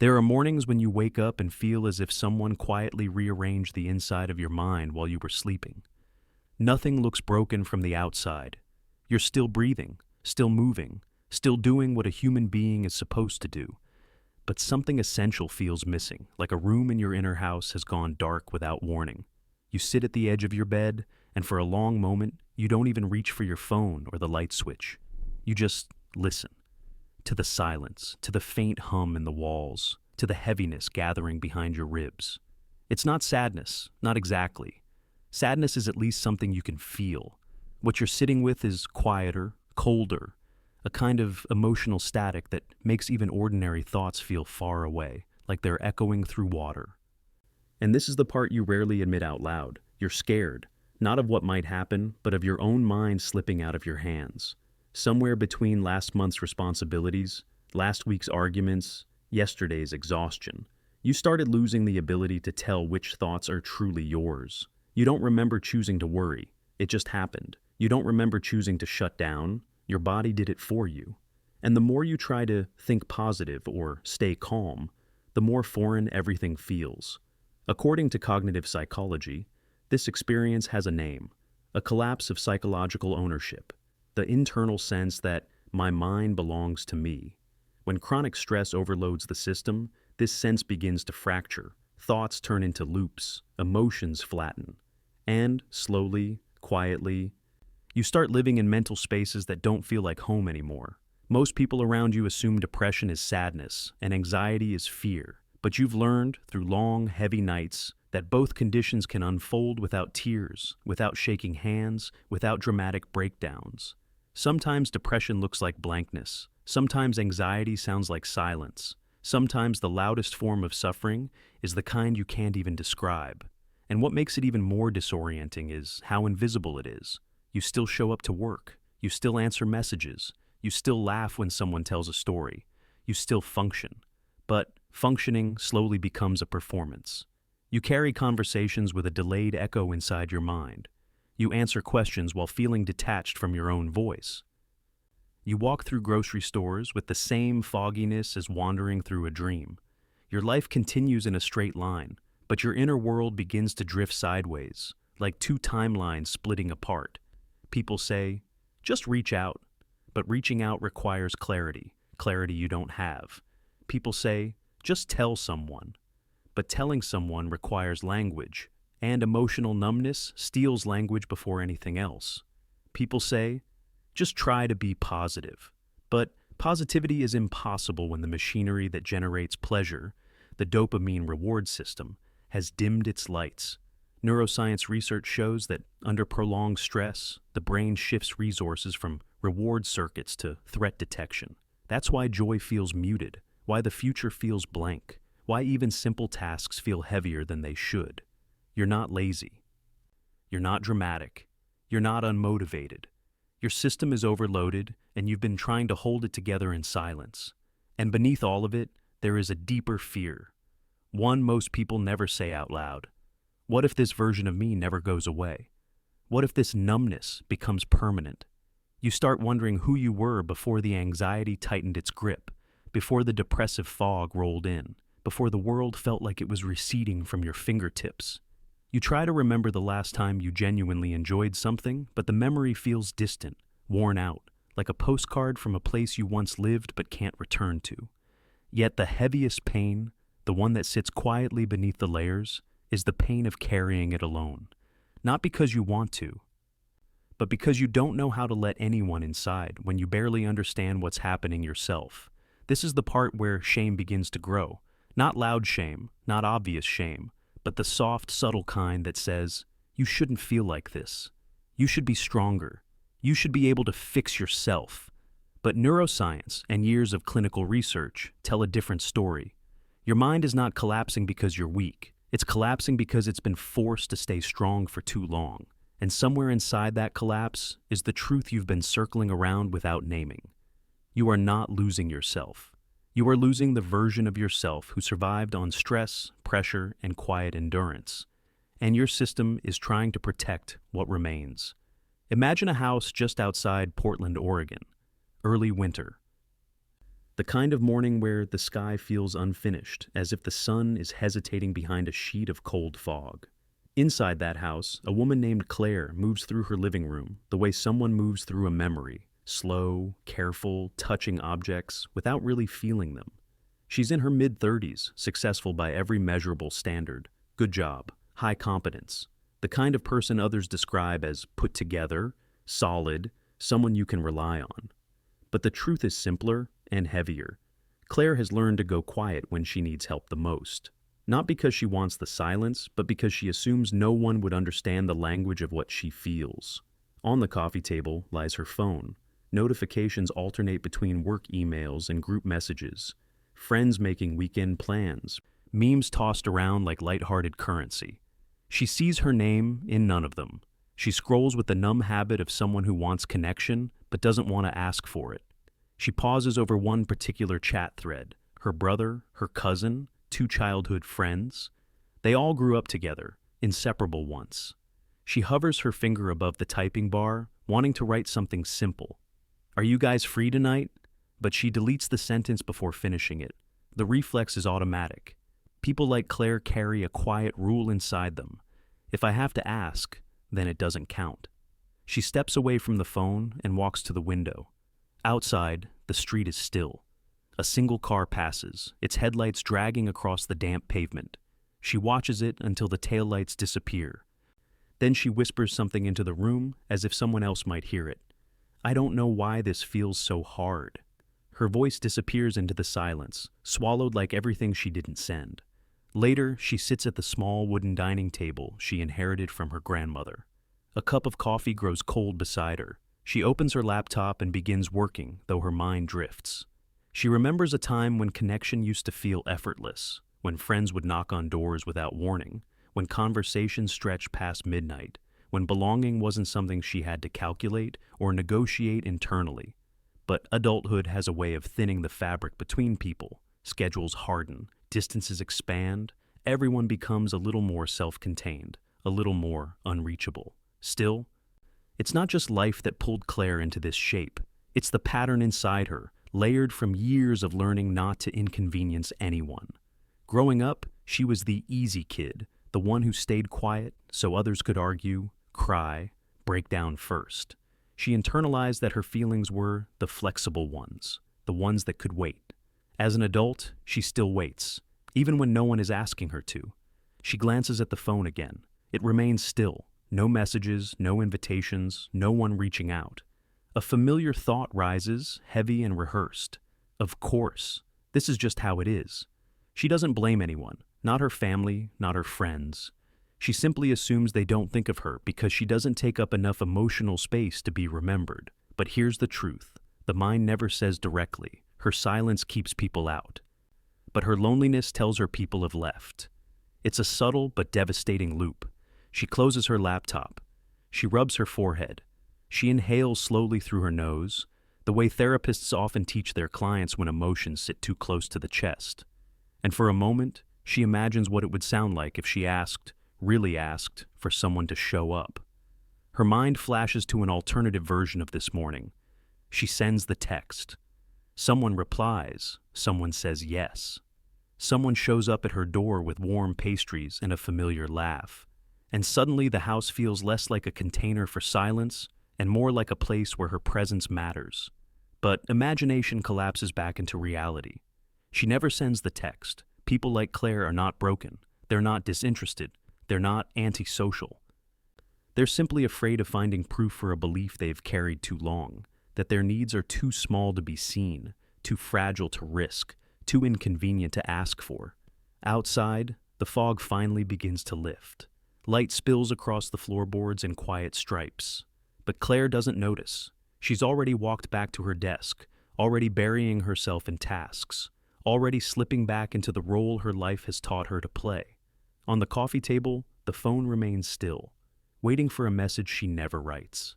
There are mornings when you wake up and feel as if someone quietly rearranged the inside of your mind while you were sleeping. Nothing looks broken from the outside. You're still breathing, still moving, still doing what a human being is supposed to do. But something essential feels missing, like a room in your inner house has gone dark without warning. You sit at the edge of your bed, and for a long moment, you don't even reach for your phone or the light switch. You just listen. To the silence, to the faint hum in the walls, to the heaviness gathering behind your ribs. It's not sadness, not exactly. Sadness is at least something you can feel. What you're sitting with is quieter, colder, a kind of emotional static that makes even ordinary thoughts feel far away, like they're echoing through water. And this is the part you rarely admit out loud. You're scared, not of what might happen, but of your own mind slipping out of your hands. Somewhere between last month's responsibilities, last week's arguments, yesterday's exhaustion, you started losing the ability to tell which thoughts are truly yours. You don't remember choosing to worry. It just happened. You don't remember choosing to shut down. Your body did it for you. And the more you try to think positive or stay calm, the more foreign everything feels. According to cognitive psychology, this experience has a name, a collapse of psychological ownership. The internal sense that my mind belongs to me. When chronic stress overloads the system, this sense begins to fracture. Thoughts turn into loops, emotions flatten. And, slowly, quietly, you start living in mental spaces that don't feel like home anymore. Most people around you assume depression is sadness and anxiety is fear. But you've learned, through long, heavy nights, that both conditions can unfold without tears, without shaking hands, without dramatic breakdowns. Sometimes depression looks like blankness. Sometimes anxiety sounds like silence. Sometimes the loudest form of suffering is the kind you can't even describe. And what makes it even more disorienting is how invisible it is. You still show up to work. You still answer messages. You still laugh when someone tells a story. You still function. But functioning slowly becomes a performance. You carry conversations with a delayed echo inside your mind. You answer questions while feeling detached from your own voice. You walk through grocery stores with the same fogginess as wandering through a dream. Your life continues in a straight line, but your inner world begins to drift sideways, like two timelines splitting apart. People say, just reach out. But reaching out requires clarity, clarity you don't have. People say, just tell someone. But telling someone requires language, and emotional numbness steals language before anything else. People say, just try to be positive. But positivity is impossible when the machinery that generates pleasure, the dopamine reward system, has dimmed its lights. Neuroscience research shows that under prolonged stress, the brain shifts resources from reward circuits to threat detection. That's why joy feels muted, why the future feels blank, why even simple tasks feel heavier than they should. You're not lazy. You're not dramatic. You're not unmotivated. Your system is overloaded, and you've been trying to hold it together in silence. And beneath all of it, there is a deeper fear. One most people never say out loud. What if this version of me never goes away? What if this numbness becomes permanent? You start wondering who you were before the anxiety tightened its grip, before the depressive fog rolled in, before the world felt like it was receding from your fingertips. You try to remember the last time you genuinely enjoyed something, but the memory feels distant, worn out, like a postcard from a place you once lived but can't return to. Yet the heaviest pain, the one that sits quietly beneath the layers, is the pain of carrying it alone. Not because you want to, but because you don't know how to let anyone inside when you barely understand what's happening yourself. This is the part where shame begins to grow. Not loud shame, not obvious shame, but the soft, subtle kind that says, you shouldn't feel like this. You should be stronger. You should be able to fix yourself. But neuroscience and years of clinical research tell a different story. Your mind is not collapsing because you're weak. It's collapsing because it's been forced to stay strong for too long. And somewhere inside that collapse is the truth you've been circling around without naming. You are not losing yourself. You are losing the version of yourself who survived on stress, pressure, and quiet endurance. And your system is trying to protect what remains. Imagine a house just outside Portland, Oregon. Early winter. The kind of morning where the sky feels unfinished, as if the sun is hesitating behind a sheet of cold fog. Inside that house, a woman named Claire moves through her living room the way someone moves through a memory, slow, careful, touching objects without really feeling them. She's in her mid-30s, successful by every measurable standard. Good job, high competence. The kind of person others describe as put together, solid, someone you can rely on. But the truth is simpler and heavier. Claire has learned to go quiet when she needs help the most. Not because she wants the silence, but because she assumes no one would understand the language of what she feels. On the coffee table lies her phone. Notifications alternate between work emails and group messages. Friends making weekend plans. Memes tossed around like lighthearted currency. She sees her name in none of them. She scrolls with the numb habit of someone who wants connection but doesn't want to ask for it. She pauses over one particular chat thread. Her brother, her cousin, 2 childhood friends. They all grew up together, inseparable once. She hovers her finger above the typing bar, wanting to write something simple. "Are you guys free tonight?" But she deletes the sentence before finishing it. The reflex is automatic. People like Claire carry a quiet rule inside them. If I have to ask, then it doesn't count. She steps away from the phone and walks to the window. Outside, the street is still. A single car passes, its headlights dragging across the damp pavement. She watches it until the taillights disappear. Then she whispers something into the room as if someone else might hear it. "I don't know why this feels so hard." Her voice disappears into the silence, swallowed like everything she didn't send. Later, she sits at the small wooden dining table she inherited from her grandmother. A cup of coffee grows cold beside her. She opens her laptop and begins working, though her mind drifts. She remembers a time when connection used to feel effortless, when friends would knock on doors without warning, when conversations stretched past midnight, when belonging wasn't something she had to calculate or negotiate internally. But adulthood has a way of thinning the fabric between people. Schedules harden, distances expand, everyone becomes a little more self-contained, a little more unreachable. Still, it's not just life that pulled Claire into this shape. It's the pattern inside her, layered from years of learning not to inconvenience anyone. Growing up, she was the easy kid, the one who stayed quiet so others could argue, cry, break down first. She internalized that her feelings were the flexible ones, the ones that could wait. As an adult, she still waits, even when no one is asking her to. She glances at the phone again. It remains still. No messages, no invitations, no one reaching out. A familiar thought rises, heavy and rehearsed. Of course, this is just how it is. She doesn't blame anyone, not her family, not her friends. She simply assumes they don't think of her because she doesn't take up enough emotional space to be remembered. But here's the truth. The mind never says directly. Her silence keeps people out. But her loneliness tells her people have left. It's a subtle but devastating loop. She closes her laptop. She rubs her forehead. She inhales slowly through her nose, the way therapists often teach their clients when emotions sit too close to the chest. And for a moment, she imagines what it would sound like if she really asked, for someone to show up. Her mind flashes to an alternative version of this morning. She sends the text. Someone replies. Someone says yes. Someone shows up at her door with warm pastries and a familiar laugh. And suddenly the house feels less like a container for silence and more like a place where her presence matters. But imagination collapses back into reality. She never sends the text. People like Claire are not broken. They're not disinterested. They're not antisocial. They're simply afraid of finding proof for a belief they've carried too long, that their needs are too small to be seen, too fragile to risk, too inconvenient to ask for. Outside, the fog finally begins to lift. Light spills across the floorboards in quiet stripes. But Claire doesn't notice. She's already walked back to her desk, already burying herself in tasks, already slipping back into the role her life has taught her to play. On the coffee table, the phone remains still, waiting for a message she never writes.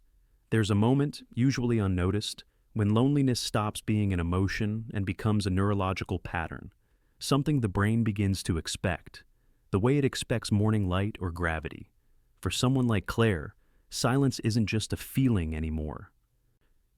There's a moment, usually unnoticed, when loneliness stops being an emotion and becomes a neurological pattern, something the brain begins to expect, the way it expects morning light or gravity. For someone like Claire, silence isn't just a feeling anymore.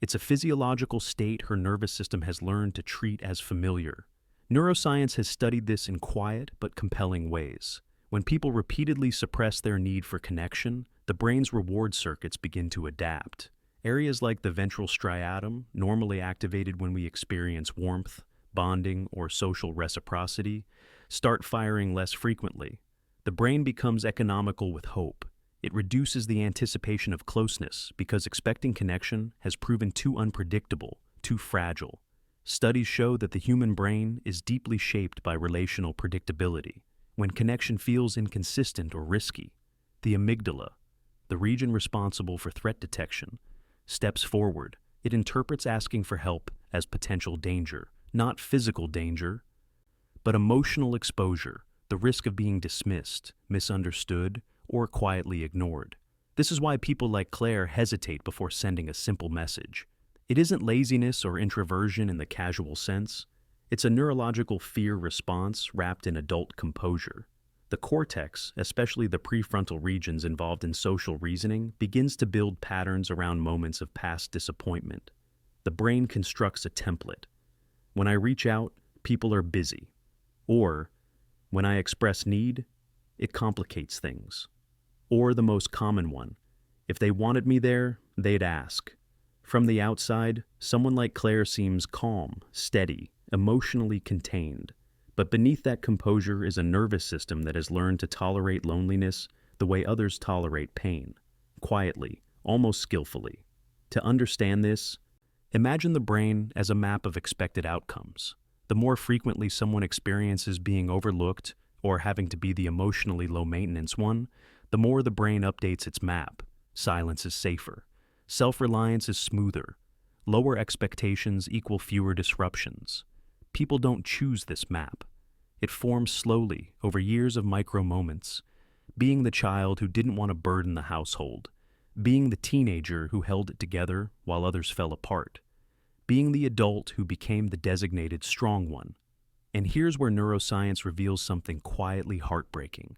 It's a physiological state her nervous system has learned to treat as familiar. Neuroscience has studied this in quiet but compelling ways. When people repeatedly suppress their need for connection, the brain's reward circuits begin to adapt. Areas like the ventral striatum, normally activated when we experience warmth, bonding, or social reciprocity, start firing less frequently. The brain becomes economical with hope. It reduces the anticipation of closeness because expecting connection has proven too unpredictable, too fragile. Studies show that the human brain is deeply shaped by relational predictability. When connection feels inconsistent or risky, the amygdala, the region responsible for threat detection, steps forward. It interprets asking for help as potential danger, not physical danger, but emotional exposure, the risk of being dismissed, misunderstood, or quietly ignored. This is why people like Claire hesitate before sending a simple message. It isn't laziness or introversion in the casual sense. It's a neurological fear response wrapped in adult composure. The cortex, especially the prefrontal regions involved in social reasoning, begins to build patterns around moments of past disappointment. The brain constructs a template. When I reach out, people are busy. Or, when I express need, it complicates things. Or the most common one, if they wanted me there, they'd ask. From the outside, someone like Claire seems calm, steady, emotionally contained. But beneath that composure is a nervous system that has learned to tolerate loneliness the way others tolerate pain, quietly, almost skillfully. To understand this, imagine the brain as a map of expected outcomes. The more frequently someone experiences being overlooked or having to be the emotionally low-maintenance one, the more the brain updates its map. Silence is safer. Self-reliance is smoother. Lower expectations equal fewer disruptions. People don't choose this map. It forms slowly, over years of micro-moments. Being the child who didn't want to burden the household. Being the teenager who held it together while others fell apart. Being the adult who became the designated strong one. And here's where neuroscience reveals something quietly heartbreaking.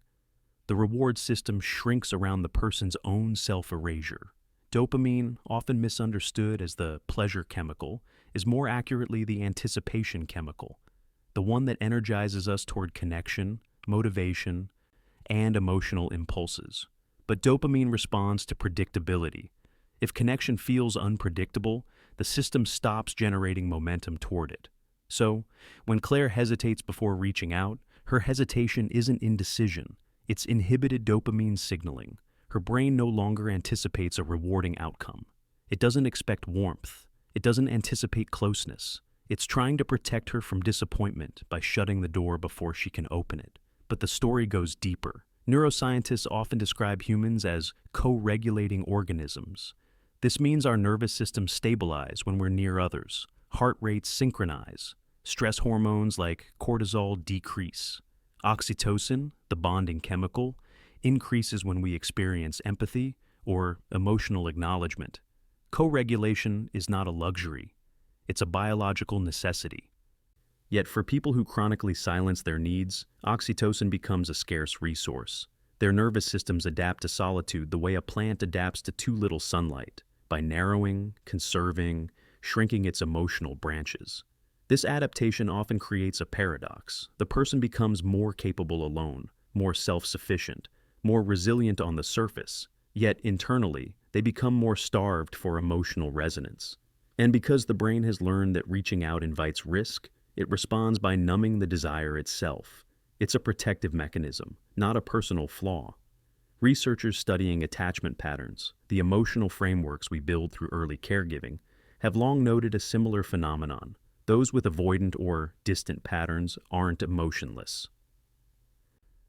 The reward system shrinks around the person's own self-erasure. Dopamine, often misunderstood as the pleasure chemical, is more accurately the anticipation chemical, the one that energizes us toward connection, motivation, and emotional impulses. But dopamine responds to predictability. If connection feels unpredictable, the system stops generating momentum toward it. So, when Claire hesitates before reaching out, her hesitation isn't indecision. It's inhibited dopamine signaling. Her brain no longer anticipates a rewarding outcome. It doesn't expect warmth. It doesn't anticipate closeness. It's trying to protect her from disappointment by shutting the door before she can open it. But the story goes deeper. Neuroscientists often describe humans as co-regulating organisms. This means our nervous systems stabilize when we're near others. Heart rates synchronize. Stress hormones like cortisol decrease. Oxytocin, the bonding chemical, increases when we experience empathy or emotional acknowledgement. Co-regulation is not a luxury. It's a biological necessity. Yet for people who chronically silence their needs, oxytocin becomes a scarce resource. Their nervous systems adapt to solitude the way a plant adapts to too little sunlight, by narrowing, conserving, shrinking its emotional branches. This adaptation often creates a paradox. The person becomes more capable alone, more self-sufficient, more resilient on the surface, yet internally, they become more starved for emotional resonance. And because the brain has learned that reaching out invites risk, it responds by numbing the desire itself. It's a protective mechanism, not a personal flaw. Researchers studying attachment patterns, the emotional frameworks we build through early caregiving, have long noted a similar phenomenon. Those with avoidant or distant patterns aren't emotionless.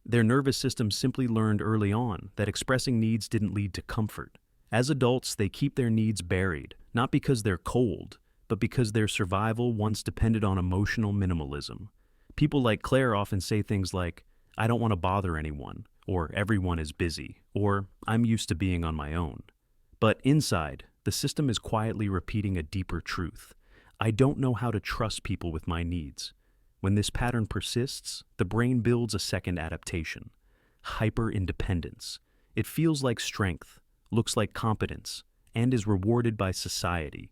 Their nervous systems simply learned early on that expressing needs didn't lead to comfort. As adults, they keep their needs buried, not because they're cold, but because their survival once depended on emotional minimalism. People like Claire often say things like, "I don't want to bother anyone," or "everyone is busy," or "I'm used to being on my own." But inside, the system is quietly repeating a deeper truth. I don't know how to trust people with my needs. When this pattern persists, the brain builds a second adaptation, hyper-independence. It feels like strength, looks like competence, and is rewarded by society.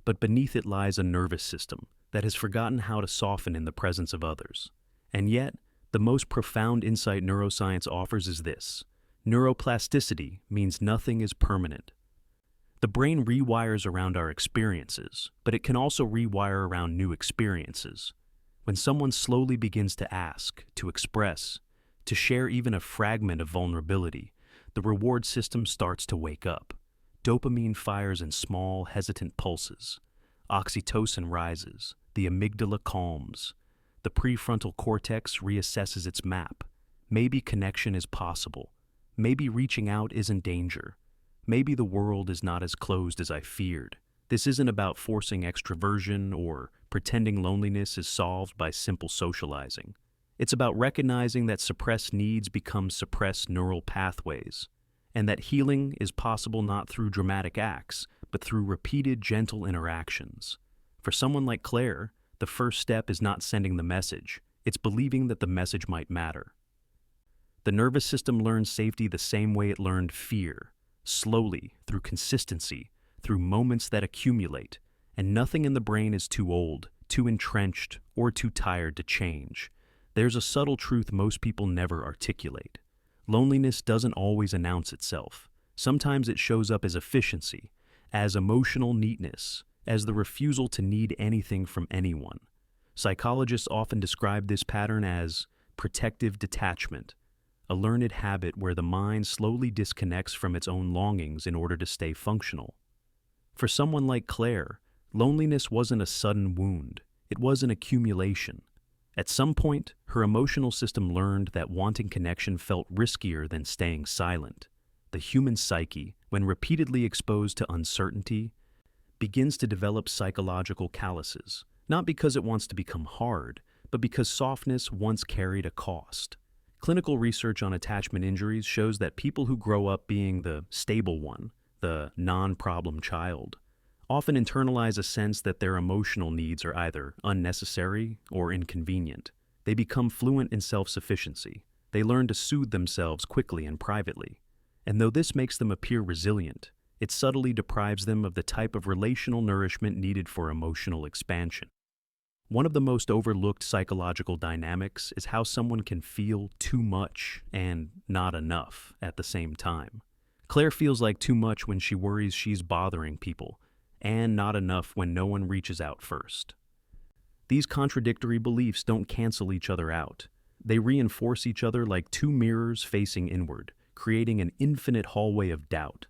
but beneath it lies a nervous system that has forgotten how to soften in the presence of others. And yet, the most profound insight neuroscience offers is this: neuroplasticity means nothing is permanent. The brain rewires around our experiences, but it can also rewire around new experiences. When someone slowly begins to ask, to express, to share even a fragment of vulnerability, the reward system starts to wake up. Dopamine fires in small, hesitant pulses. Oxytocin rises. The amygdala calms. The prefrontal cortex reassesses its map. Maybe connection is possible. Maybe reaching out isn't danger. Maybe the world is not as closed as I feared. This isn't about forcing extroversion or pretending loneliness is solved by simple socializing. It's about recognizing that suppressed needs become suppressed neural pathways, and that healing is possible not through dramatic acts, but through repeated gentle interactions. For someone like Claire, the first step is not sending the message, it's believing that the message might matter. The nervous system learns safety the same way it learned fear, slowly, through consistency, through moments that accumulate, and nothing in the brain is too old, too entrenched, or too tired to change. There's a subtle truth most people never articulate. Loneliness doesn't always announce itself. Sometimes it shows up as efficiency, as emotional neatness, as the refusal to need anything from anyone. Psychologists often describe this pattern as protective detachment, a learned habit where the mind slowly disconnects from its own longings in order to stay functional. For someone like Claire, loneliness wasn't a sudden wound, it was an accumulation. At some point, her emotional system learned that wanting connection felt riskier than staying silent. The human psyche, when repeatedly exposed to uncertainty, begins to develop psychological calluses, not because it wants to become hard, but because softness once carried a cost. Clinical research on attachment injuries shows that people who grow up being the stable one, the non-problem child, often internalize a sense that their emotional needs are either unnecessary or inconvenient. They become fluent in self-sufficiency. They learn to soothe themselves quickly and privately. And though this makes them appear resilient, it subtly deprives them of the type of relational nourishment needed for emotional expansion. One of the most overlooked psychological dynamics is how someone can feel too much and not enough at the same time. Claire feels like too much when she worries she's bothering people, and not enough when no one reaches out first. These contradictory beliefs don't cancel each other out. They reinforce each other like two mirrors facing inward, creating an infinite hallway of doubt.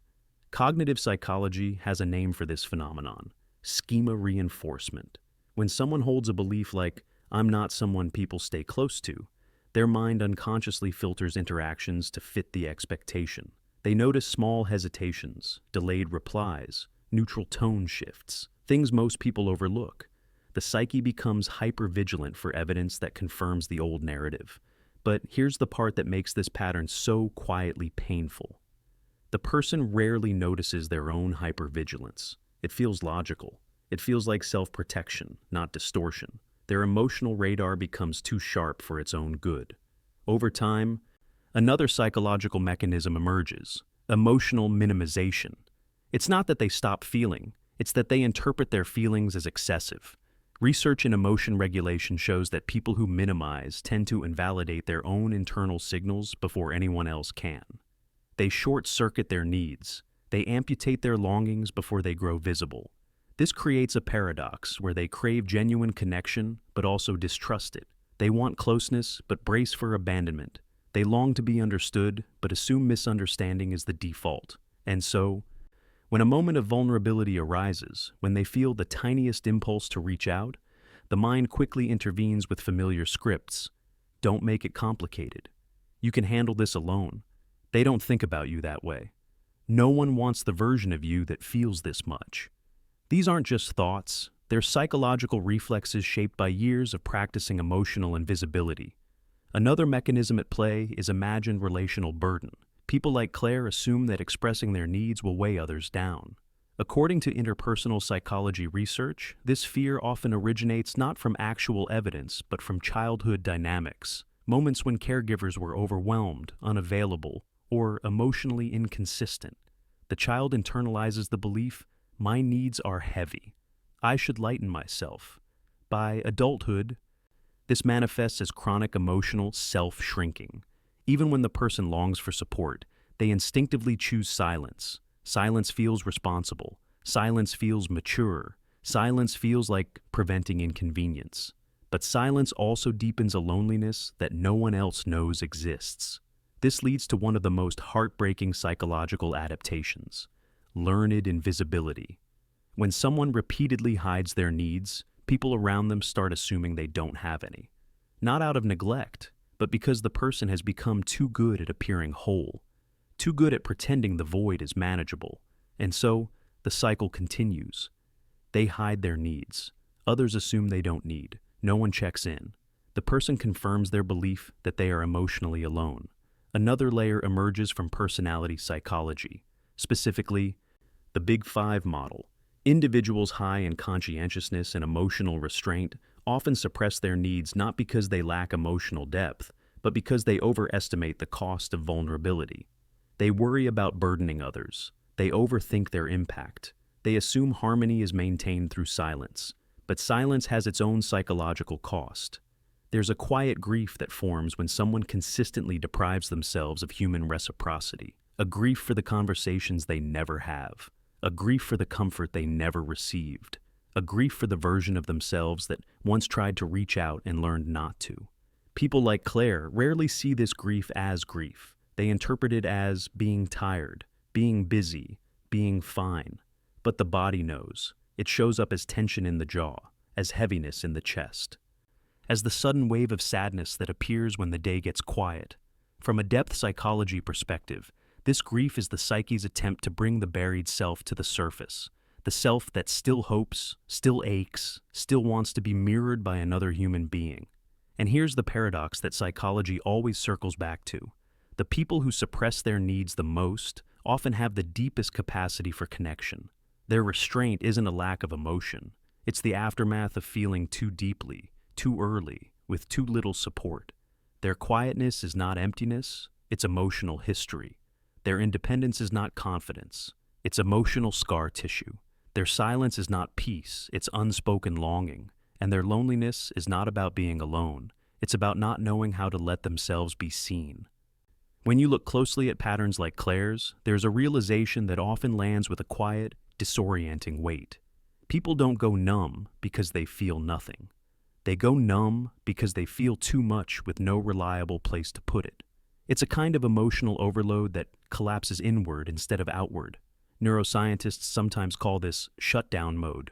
Cognitive psychology has a name for this phenomenon: schema reinforcement. When someone holds a belief like, "I'm not someone people stay close to," their mind unconsciously filters interactions to fit the expectation. They notice small hesitations, delayed replies, neutral tone shifts, things most people overlook. The psyche becomes hyper-vigilant for evidence that confirms the old narrative. But here's the part that makes this pattern so quietly painful. The person rarely notices their own hypervigilance. It feels logical. It feels like self-protection, not distortion. Their emotional radar becomes too sharp for its own good. Over time, another psychological mechanism emerges: emotional minimization. It's not that they stop feeling, it's that they interpret their feelings as excessive. Research in emotion regulation shows that people who minimize tend to invalidate their own internal signals before anyone else can. They short-circuit their needs. They amputate their longings before they grow visible. This creates a paradox where they crave genuine connection but also distrust it. They want closeness but brace for abandonment. They long to be understood but assume misunderstanding is the default. And so, when a moment of vulnerability arises, when they feel the tiniest impulse to reach out, the mind quickly intervenes with familiar scripts. Don't make it complicated. You can handle this alone. They don't think about you that way. No one wants the version of you that feels this much. These aren't just thoughts. They're psychological reflexes shaped by years of practicing emotional invisibility. Another mechanism at play is imagined relational burden. People like Claire assume that expressing their needs will weigh others down. According to interpersonal psychology research, this fear often originates not from actual evidence, but from childhood dynamics, moments when caregivers were overwhelmed, unavailable, or emotionally inconsistent. The child internalizes the belief, "My needs are heavy. I should lighten myself. By adulthood, this manifests as chronic emotional self-shrinking. Even when the person longs for support, they instinctively choose silence. Silence feels responsible. Silence feels mature. Silence feels like preventing inconvenience. But silence also deepens a loneliness that no one else knows exists. This leads to one of the most heartbreaking psychological adaptations: learned invisibility. When someone repeatedly hides their needs, people around them start assuming they don't have any. Not out of neglect, but because the person has become too good at appearing whole, too good at pretending the void is manageable. And so, the cycle continues. They hide their needs. Others assume they don't need. No one checks in. The person confirms their belief that they are emotionally alone. Another layer emerges from personality psychology, specifically the Big Five model. Individuals high in conscientiousness and emotional restraint often suppress their needs not because they lack emotional depth, but because they overestimate the cost of vulnerability. They worry about burdening others. They overthink their impact. They assume harmony is maintained through silence. But silence has its own psychological cost. There's a quiet grief that forms when someone consistently deprives themselves of human reciprocity, a grief for the conversations they never have, a grief for the comfort they never received, a grief for the version of themselves that once tried to reach out and learned not to. People like Claire rarely see this grief as grief. They interpret it as being tired, being busy, being fine. But the body knows. It shows up as tension in the jaw, as heaviness in the chest, as the sudden wave of sadness that appears when the day gets quiet. From a depth psychology perspective, this grief is the psyche's attempt to bring the buried self to the surface, the self that still hopes, still aches, still wants to be mirrored by another human being. And here's the paradox that psychology always circles back to. The people who suppress their needs the most often have the deepest capacity for connection. Their restraint isn't a lack of emotion. It's the aftermath of feeling too deeply, too early, with too little support. Their quietness is not emptiness, it's emotional history. Their independence is not confidence, it's emotional scar tissue. Their silence is not peace, it's unspoken longing. And their loneliness is not about being alone, it's about not knowing how to let themselves be seen. When you look closely at patterns like Claire's, there's a realization that often lands with a quiet, disorienting weight. People don't go numb because they feel nothing. They go numb because they feel too much with no reliable place to put it. It's a kind of emotional overload that collapses inward instead of outward. Neuroscientists sometimes call this shutdown mode,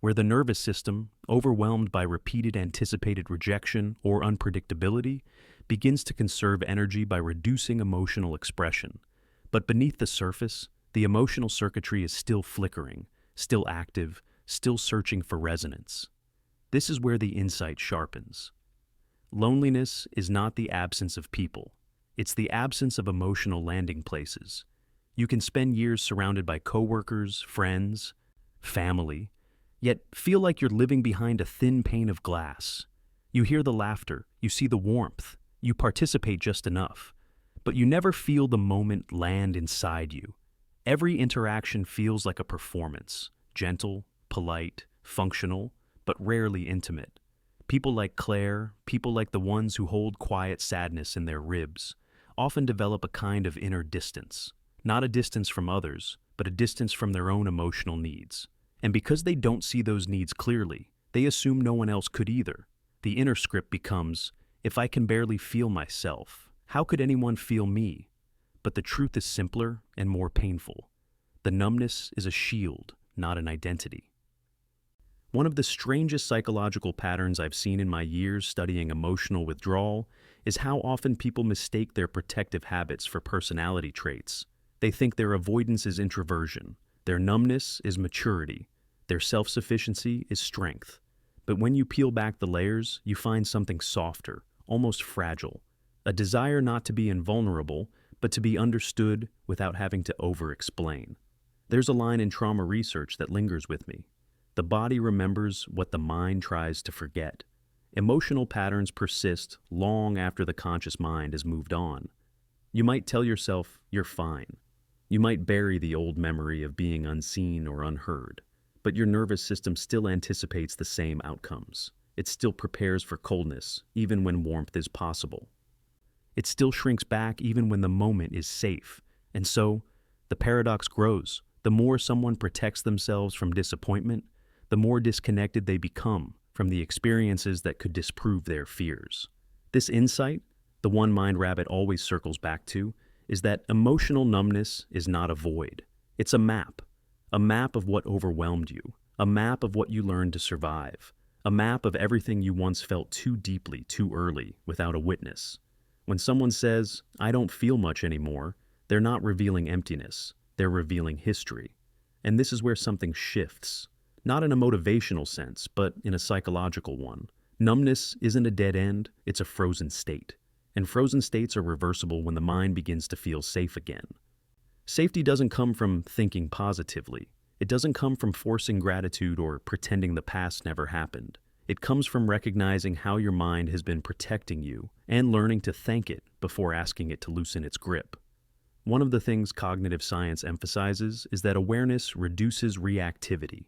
where the nervous system, overwhelmed by repeated anticipated rejection or unpredictability, begins to conserve energy by reducing emotional expression. But beneath the surface, the emotional circuitry is still flickering, still active, still searching for resonance. This is where the insight sharpens. Loneliness is not the absence of people. It's the absence of emotional landing places. You can spend years surrounded by coworkers, friends, family, yet feel like you're living behind a thin pane of glass. You hear the laughter, you see the warmth, you participate just enough, but you never feel the moment land inside you. Every interaction feels like a performance, gentle, polite, functional, but rarely intimate. People like Claire, people like the ones who hold quiet sadness in their ribs, often develop a kind of inner distance. Not a distance from others, but a distance from their own emotional needs. And because they don't see those needs clearly, they assume no one else could either. The inner script becomes, if I can barely feel myself, how could anyone feel me? But the truth is simpler and more painful. The numbness is a shield, not an identity. One of the strangest psychological patterns I've seen in my years studying emotional withdrawal is how often people mistake their protective habits for personality traits. They think their avoidance is introversion, their numbness is maturity, their self-sufficiency is strength. But when you peel back the layers, you find something softer, almost fragile, a desire not to be invulnerable, but to be understood without having to over-explain. There's a line in trauma research that lingers with me. The body remembers what the mind tries to forget. Emotional patterns persist long after the conscious mind has moved on. You might tell yourself you're fine. You might bury the old memory of being unseen or unheard. but your nervous system still anticipates the same outcomes. It still prepares for coldness, even when warmth is possible. It still shrinks back even when the moment is safe. And so, the paradox grows. The more someone protects themselves from disappointment, the more disconnected they become from the experiences that could disprove their fears. This insight, the one MindRabbit always circles back to, is that emotional numbness is not a void. It's a map of what overwhelmed you, a map of what you learned to survive, a map of everything you once felt too deeply, too early, without a witness. When someone says, "I don't feel much anymore," they're not revealing emptiness, they're revealing history. And this is where something shifts. Not in a motivational sense, but in a psychological one. Numbness isn't a dead end, it's a frozen state. And frozen states are reversible when the mind begins to feel safe again. Safety doesn't come from thinking positively. It doesn't come from forcing gratitude or pretending the past never happened. It comes from recognizing how your mind has been protecting you and learning to thank it before asking it to loosen its grip. One of the things cognitive science emphasizes is that awareness reduces reactivity.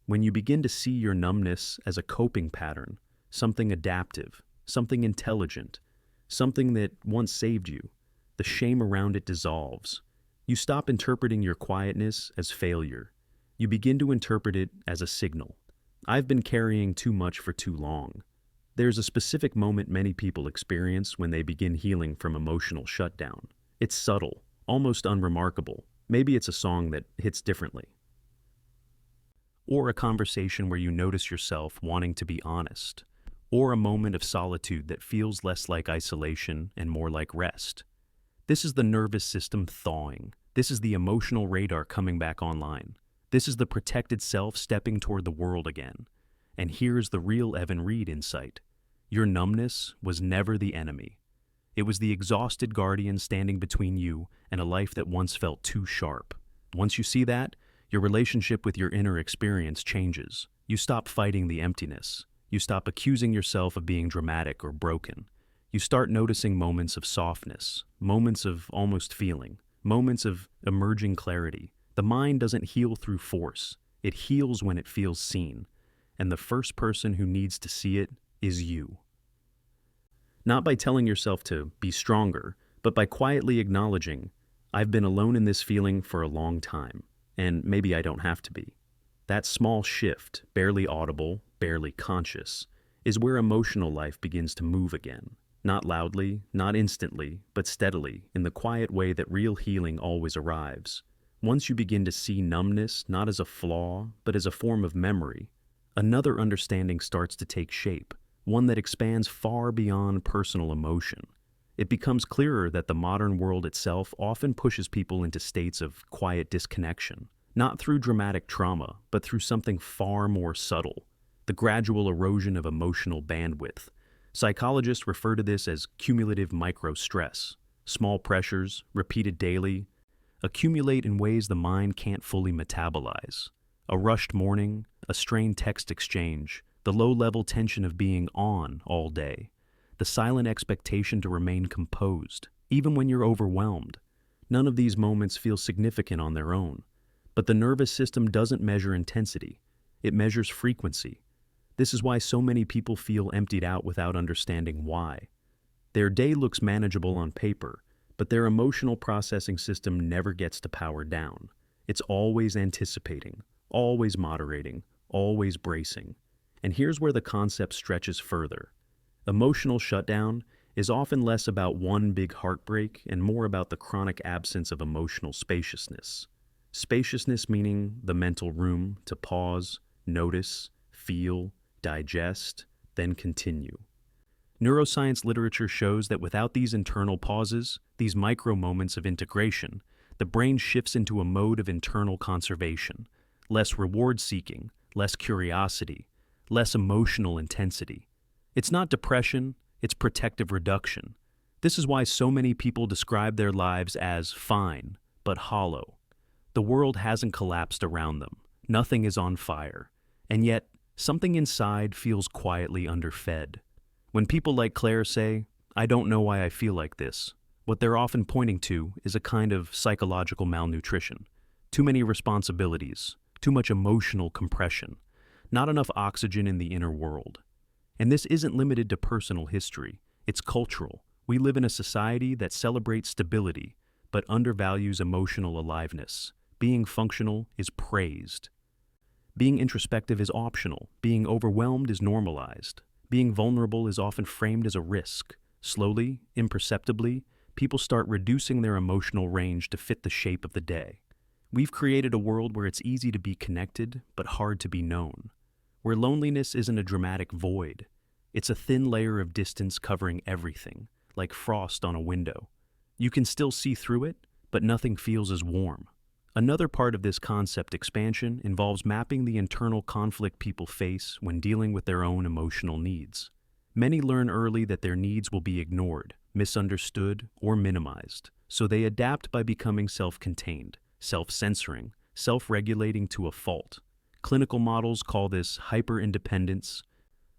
When you begin to see your numbness as a coping pattern, something adaptive, something intelligent, something that once saved you, the shame around it dissolves. You stop interpreting your quietness as failure. You begin to interpret it as a signal. I've been carrying too much for too long. There's a specific moment many people experience when they begin healing from emotional shutdown. It's subtle, almost unremarkable. Maybe it's a song that hits differently. Or a conversation where you notice yourself wanting to be honest. Or a moment of solitude that feels less like isolation and more like rest. This is the nervous system thawing. This is the emotional radar coming back online. This is the protected self stepping toward the world again. And here's the real Evan Reed insight. Your numbness was never the enemy. It was the exhausted guardian standing between you and a life that once felt too sharp. Once you see that, your relationship with your inner experience changes. You stop fighting the emptiness. You stop accusing yourself of being dramatic or broken. You start noticing moments of softness, moments of almost feeling, moments of emerging clarity. The mind doesn't heal through force. It heals when it feels seen. And the first person who needs to see it is you. Not by telling yourself to be stronger, but by quietly acknowledging, I've been alone in this feeling for a long time, and maybe I don't have to be. That small shift, barely audible, barely conscious, is where emotional life begins to move again. Not loudly, not instantly, but steadily, in the quiet way that real healing always arrives. Once you begin to see numbness not as a flaw, but as a form of memory, another understanding starts to take shape, one that expands far beyond personal emotion. It becomes clearer that the modern world itself often pushes people into states of quiet disconnection, not through dramatic trauma, but through something far more subtle, the gradual erosion of emotional bandwidth. Psychologists refer to this as cumulative microstress. Small pressures, repeated daily, accumulate in ways the mind can't fully metabolize. A rushed morning, a strained text exchange, the low-level tension of being on all day, the silent expectation to remain composed, even when you're overwhelmed. None of these moments feel significant on their own. But the nervous system doesn't measure intensity. It measures frequency. This is why so many people feel emptied out without understanding why. Their day looks manageable on paper, but their emotional processing system never gets to power down. It's always anticipating, always moderating, always bracing. And here's where the concept stretches further. Emotional shutdown is often less about one big heartbreak and more about the chronic absence of emotional spaciousness. Spaciousness meaning the mental room to pause, notice, feel, digest, then continue. Neuroscience literature shows that without these internal pauses, these micro moments of integration, the brain shifts into a mode of internal conservation, less reward-seeking, less curiosity, less emotional intensity. It's not depression, it's protective reduction. This is why so many people describe their lives as fine, but hollow. The world hasn't collapsed around them. Nothing is on fire. And yet, something inside feels quietly underfed. When people like Claire say, "I don't know why I feel like this," what they're often pointing to is a kind of psychological malnutrition. Too many responsibilities, too much emotional compression, not enough oxygen in the inner world. And this isn't limited to personal history, it's cultural. We live in a society that celebrates stability, but undervalues emotional aliveness. Being functional is praised. Being introspective is optional. Being overwhelmed is normalized. Being vulnerable is often framed as a risk. Slowly, imperceptibly, people start reducing their emotional range to fit the shape of the day. We've created a world where it's easy to be connected, but hard to be known. Where loneliness isn't a dramatic void. It's a thin layer of distance covering everything, like frost on a window. You can still see through it, but nothing feels as warm. Another part of this concept expansion involves mapping the internal conflict people face when dealing with their own emotional needs. Many learn early that their needs will be ignored, misunderstood, or minimized, so they adapt by becoming self-contained, self-censoring, self-regulating to a fault. Clinical models call this hyper-independence,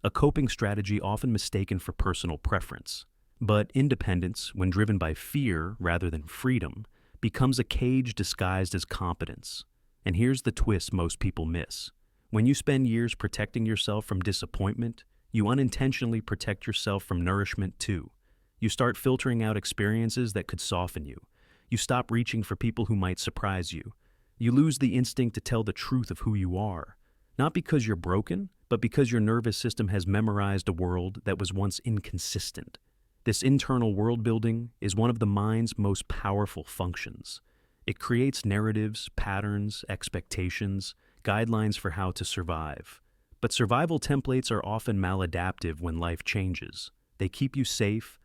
a coping strategy often mistaken for personal preference. But independence, when driven by fear rather than freedom, becomes a cage disguised as competence. And here's the twist most people miss. When you spend years protecting yourself from disappointment, you unintentionally protect yourself from nourishment too. You start filtering out experiences that could soften you. You stop reaching for people who might surprise you. You lose the instinct to tell the truth of who you are. Not because you're broken, but because your nervous system has memorized a world that was once inconsistent. This internal world building is one of the mind's most powerful functions. It creates narratives, patterns, expectations, guidelines for how to survive. But survival templates are often maladaptive when life changes. They keep you safe,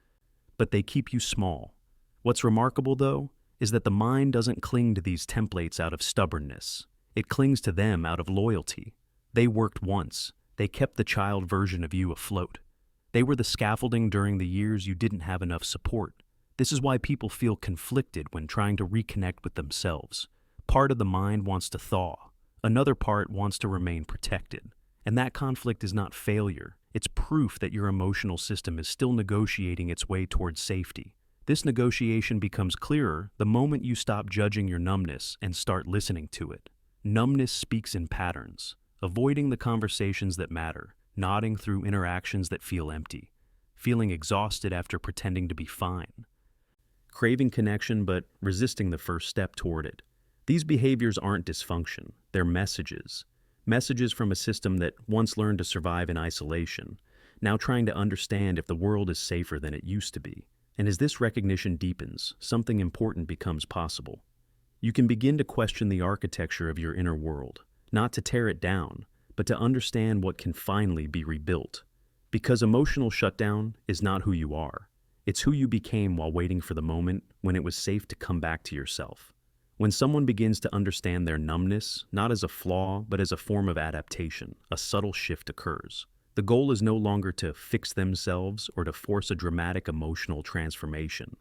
but they keep you small. What's remarkable, though, is that the mind doesn't cling to these templates out of stubbornness. It clings to them out of loyalty. They worked once. They kept the child version of you afloat. They were the scaffolding during the years you didn't have enough support. This is why people feel conflicted when trying to reconnect with themselves. Part of the mind wants to thaw. Another part wants to remain protected. And that conflict is not failure. It's proof that your emotional system is still negotiating its way towards safety. This negotiation becomes clearer the moment you stop judging your numbness and start listening to it. Numbness speaks in patterns, avoiding the conversations that matter, nodding through interactions that feel empty, feeling exhausted after pretending to be fine, craving connection but resisting the first step toward it. These behaviors aren't dysfunction, they're messages. Messages from a system that once learned to survive in isolation, now trying to understand if the world is safer than it used to be. And as this recognition deepens, something important becomes possible. You can begin to question the architecture of your inner world, not to tear it down, but to understand what can finally be rebuilt. Because emotional shutdown is not who you are. It's who you became while waiting for the moment when it was safe to come back to yourself. When someone begins to understand their numbness, not as a flaw, but as a form of adaptation, a subtle shift occurs. The goal is no longer to fix themselves or to force a dramatic emotional transformation.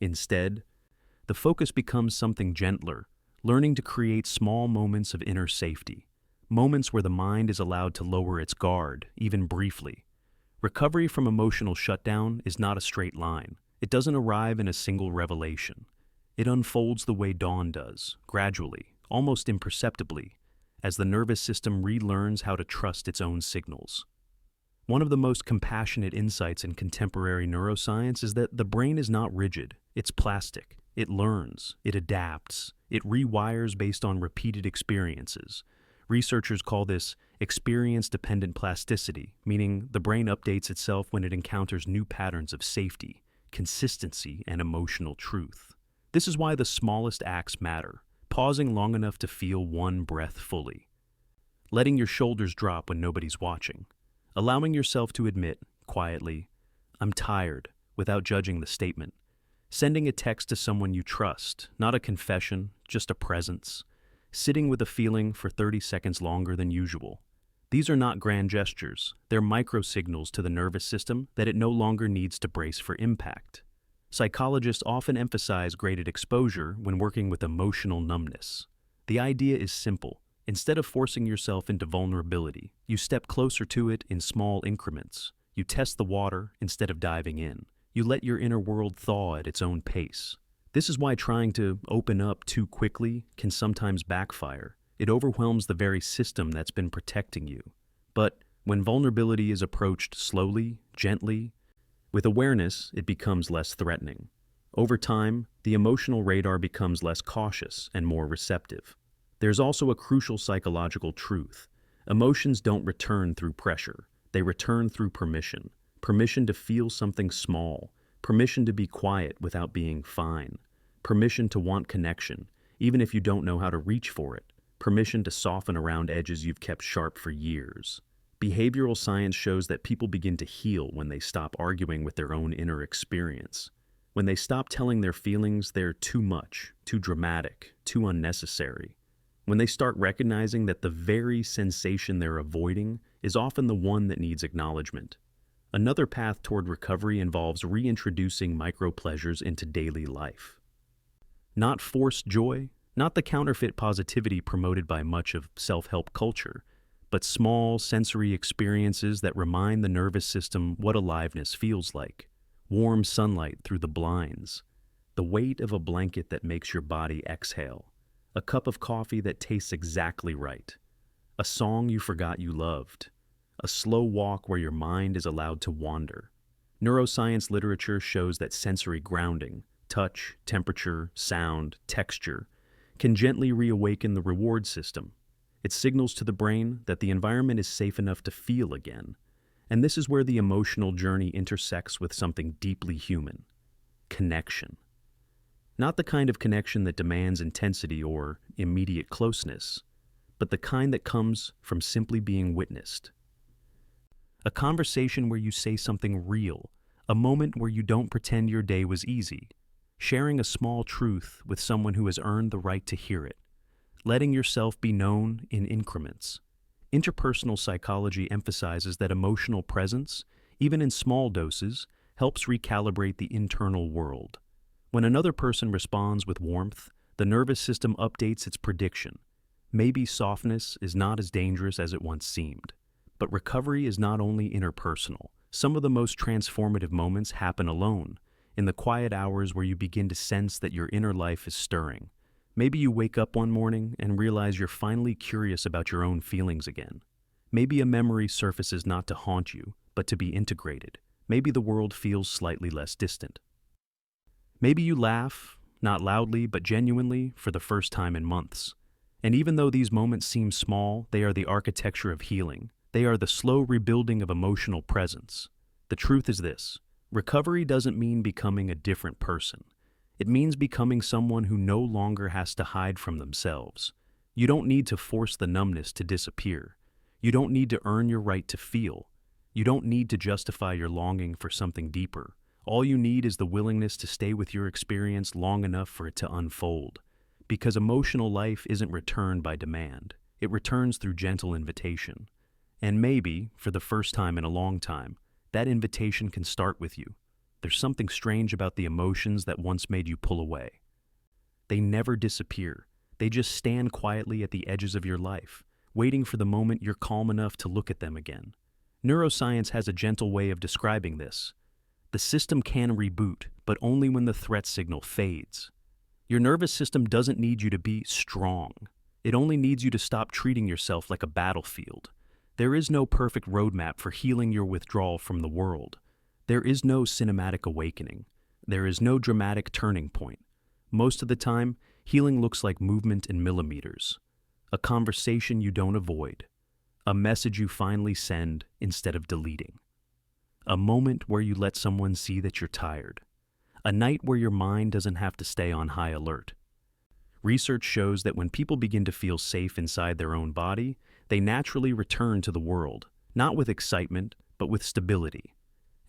Instead, the focus becomes something gentler, learning to create small moments of inner safety. Moments where the mind is allowed to lower its guard, even briefly. Recovery from emotional shutdown is not a straight line. It doesn't arrive in a single revelation. It unfolds the way dawn does, gradually, almost imperceptibly, as the nervous system relearns how to trust its own signals. One of the most compassionate insights in contemporary neuroscience is that the brain is not rigid, it's plastic. It learns, it adapts, it rewires based on repeated experiences. Researchers call this experience-dependent plasticity, meaning the brain updates itself when it encounters new patterns of safety, consistency, and emotional truth. This is why the smallest acts matter, pausing long enough to feel one breath fully, letting your shoulders drop when nobody's watching, allowing yourself to admit, quietly, "I'm tired," without judging the statement, sending a text to someone you trust, not a confession, just a presence, sitting with a feeling for 30 seconds longer than usual. These are not grand gestures, they're micro-signals to the nervous system that it no longer needs to brace for impact. Psychologists often emphasize graded exposure when working with emotional numbness. The idea is simple. Instead of forcing yourself into vulnerability, you step closer to it in small increments. You test the water instead of diving in. You let your inner world thaw at its own pace. This is why trying to open up too quickly can sometimes backfire. It overwhelms the very system that's been protecting you. But when vulnerability is approached slowly, gently, with awareness, it becomes less threatening. Over time, the emotional radar becomes less cautious and more receptive. There's also a crucial psychological truth. Emotions don't return through pressure. They return through permission. Permission to feel something small. Permission to be quiet without being fine. Permission to want connection, even if you don't know how to reach for it. Permission to soften around edges you've kept sharp for years. Behavioral science shows that people begin to heal when they stop arguing with their own inner experience. When they stop telling their feelings they're too much, too dramatic, too unnecessary. When they start recognizing that the very sensation they're avoiding is often the one that needs acknowledgement. Another path toward recovery involves reintroducing micro-pleasures into daily life. Not forced joy, not the counterfeit positivity promoted by much of self-help culture, but small sensory experiences that remind the nervous system what aliveness feels like. Warm sunlight through the blinds, the weight of a blanket that makes your body exhale, a cup of coffee that tastes exactly right, a song you forgot you loved, a slow walk where your mind is allowed to wander. Neuroscience literature shows that sensory grounding, touch, temperature, sound, texture, can gently reawaken the reward system. It signals to the brain that the environment is safe enough to feel again. And this is where the emotional journey intersects with something deeply human: connection. Not the kind of connection that demands intensity or immediate closeness, but the kind that comes from simply being witnessed. A conversation where you say something real, a moment where you don't pretend your day was easy, sharing a small truth with someone who has earned the right to hear it, letting yourself be known in increments. Interpersonal psychology emphasizes that emotional presence, even in small doses, helps recalibrate the internal world. When another person responds with warmth, the nervous system updates its prediction. Maybe softness is not as dangerous as it once seemed. But recovery is not only interpersonal. Some of the most transformative moments happen alone, in the quiet hours where you begin to sense that your inner life is stirring. Maybe you wake up one morning and realize you're finally curious about your own feelings again. Maybe a memory surfaces not to haunt you, but to be integrated. Maybe the world feels slightly less distant. Maybe you laugh, not loudly but genuinely, for the first time in months. And even though these moments seem small, they are the architecture of healing. They are the slow rebuilding of emotional presence. The truth is this: recovery doesn't mean becoming a different person. It means becoming someone who no longer has to hide from themselves. You don't need to force the numbness to disappear. You don't need to earn your right to feel. You don't need to justify your longing for something deeper. All you need is the willingness to stay with your experience long enough for it to unfold. Because emotional life isn't returned by demand. It returns through gentle invitation. And maybe, for the first time in a long time, that invitation can start with you. There's something strange about the emotions that once made you pull away. They never disappear. They just stand quietly at the edges of your life, waiting for the moment you're calm enough to look at them again. Neuroscience has a gentle way of describing this. The system can reboot, but only when the threat signal fades. Your nervous system doesn't need you to be strong. It only needs you to stop treating yourself like a battlefield. There is no perfect roadmap for healing your withdrawal from the world. There is no cinematic awakening. There is no dramatic turning point. Most of the time, healing looks like movement in millimeters. A conversation you don't avoid. A message you finally send instead of deleting. A moment where you let someone see that you're tired. A night where your mind doesn't have to stay on high alert. Research shows that when people begin to feel safe inside their own body, they naturally return to the world, not with excitement, but with stability.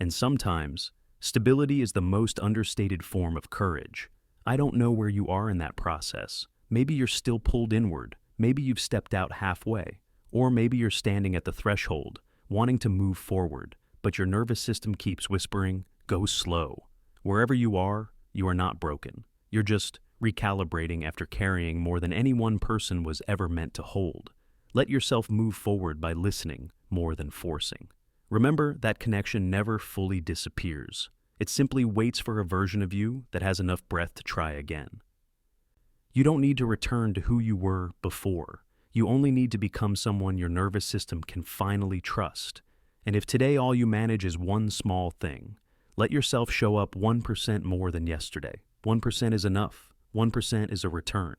And sometimes, stability is the most understated form of courage. I don't know where you are in that process. Maybe you're still pulled inward. Maybe you've stepped out halfway. Or maybe you're standing at the threshold, wanting to move forward, but your nervous system keeps whispering, "Go slow." Wherever you are not broken. You're just recalibrating after carrying more than any one person was ever meant to hold. Let yourself move forward by listening more than forcing. Remember that connection never fully disappears. It simply waits for a version of you that has enough breath to try again. You don't need to return to who you were before. You only need to become someone your nervous system can finally trust. And if today all you manage is one small thing, let yourself show up 1% more than yesterday. 1% is enough. 1% is a return.